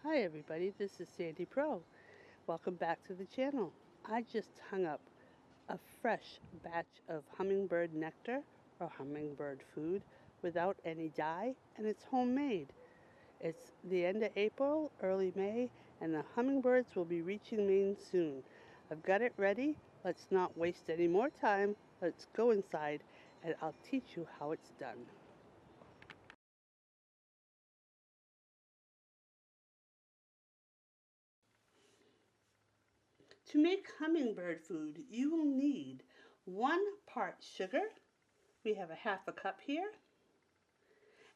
Hi everybody, this is Sandy Pro. Welcome back to the channel. I just hung up a fresh batch of hummingbird nectar or hummingbird food without any dye, and it's homemade. It's the end of April, early May, and the hummingbirds will be reaching Maine soon. I've got it ready. Let's not waste any more time. Let's go inside and I'll teach you how it's done. To make hummingbird food, you will need 1 part sugar. We have a half a cup here.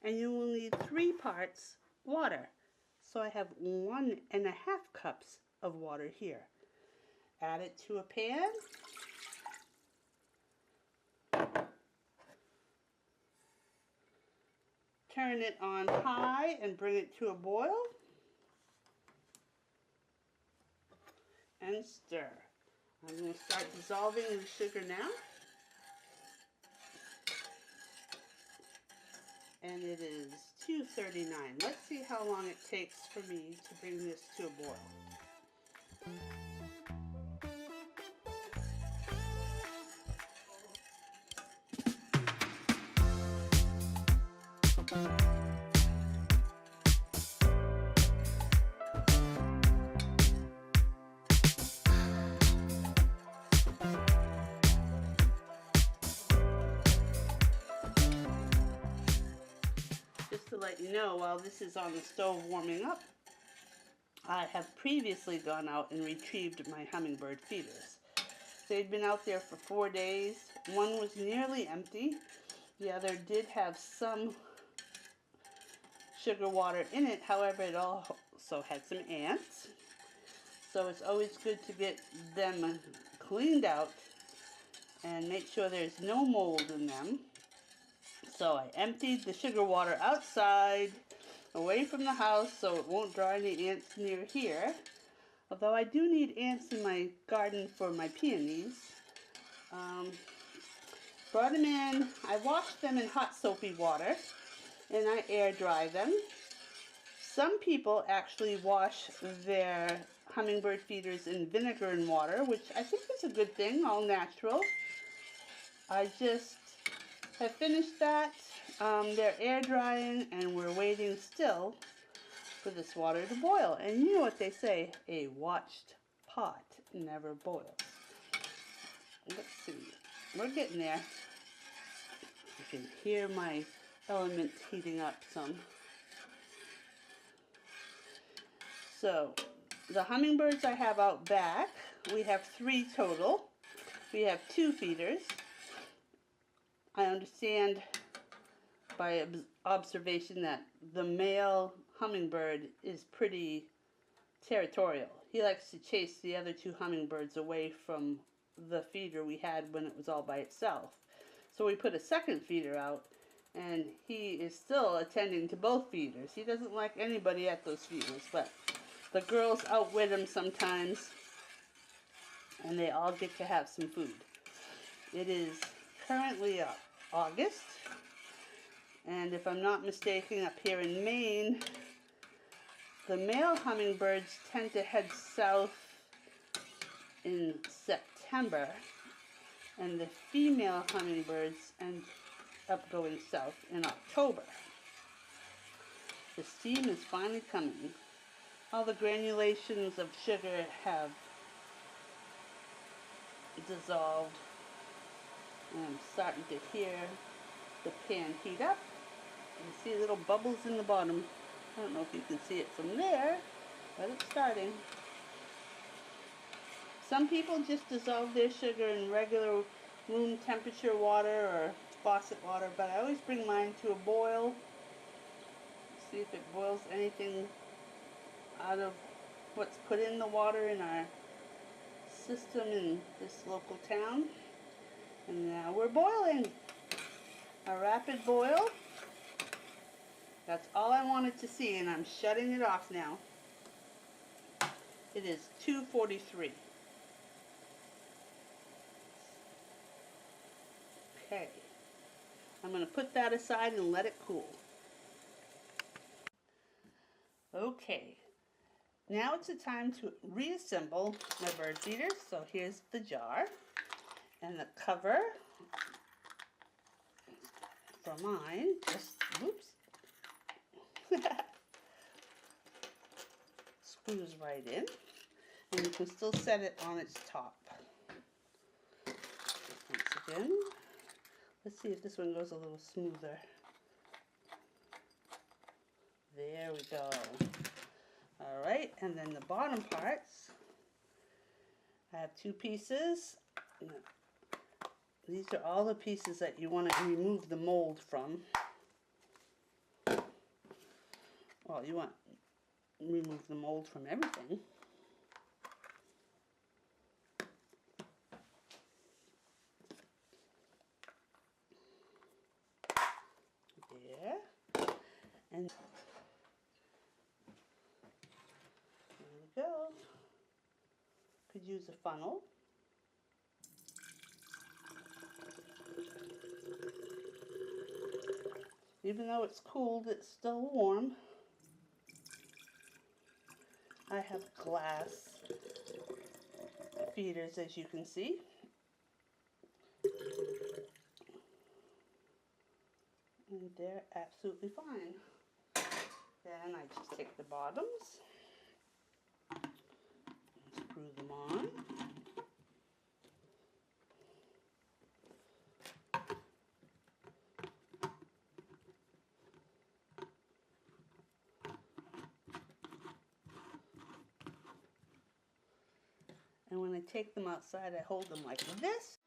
And you will need 3 parts water. So I have 1½ cups of water here. Add it to a pan. Turn it on high and bring it to a boil. And stir. I'm going to start dissolving the sugar now. And it is 2:39. Let's see how long it takes for me to bring this to a boil. Just to let you know, while this is on the stove warming up, I have previously gone out and retrieved my hummingbird feeders. They'd been out there for 4 days. One was nearly empty. The other did have some sugar water in it. However, it also had some ants. So it's always good to get them cleaned out and make sure there's no mold in them. So I emptied the sugar water outside, away from the house, so it won't draw any ants near here. Although I do need ants in my garden for my peonies. Brought them in. I washed them in hot soapy water, and I air dry them. Some people actually wash their hummingbird feeders in vinegar and water, which I think is a good thing, all natural. I just have finished that. They're air drying, and we're waiting still for this water to boil. And you know what they say, a watched pot never boils. Let's see, we're getting there. You can hear my elements heating up some. So, the hummingbirds I have out back, we have 3 total. We have 2 feeders. I understand by observation that the male hummingbird is pretty territorial. He likes to chase the other 2 hummingbirds away from the feeder we had when it was all by itself. So we put a second feeder out, and he is still attending to both feeders. He doesn't like anybody at those feeders, but the girls outwit him sometimes, and they all get to have some food. It is currently August, and if I'm not mistaken, up here in Maine, the male hummingbirds tend to head south in September, and the female hummingbirds end up going south in October. The steam is finally coming. All the granulations of sugar have dissolved, and I'm starting to hear the pan heat up. You see little bubbles in the bottom. I don't know if you can see it from there, but it's starting. Some people just dissolve their sugar in regular room temperature water or faucet water, but I always bring mine to a boil. See if it boils anything out of what's put in the water in our system in this local town. And now we're boiling. A rapid boil. That's all I wanted to see, and I'm shutting it off now. It is 2:43. Okay. I'm going to put that aside and let it cool. Okay. Now it's the time to reassemble my bird feeders. So here's the jar and the cover for mine. Just, whoops. Screws right in. And you can still set it on its top. Once again, let's see if this one goes a little smoother. There we go. Alright, and then the bottom parts, I have two pieces. These are all the pieces that you want to remove the mold from. Well, you want to remove the mold from everything. There. And there we go. Could use a funnel. Even though it's cooled, it's still warm. I have glass feeders, as you can see. And they're absolutely fine. Then I just take the bottoms and screw them on. And when I take them outside, I hold them like this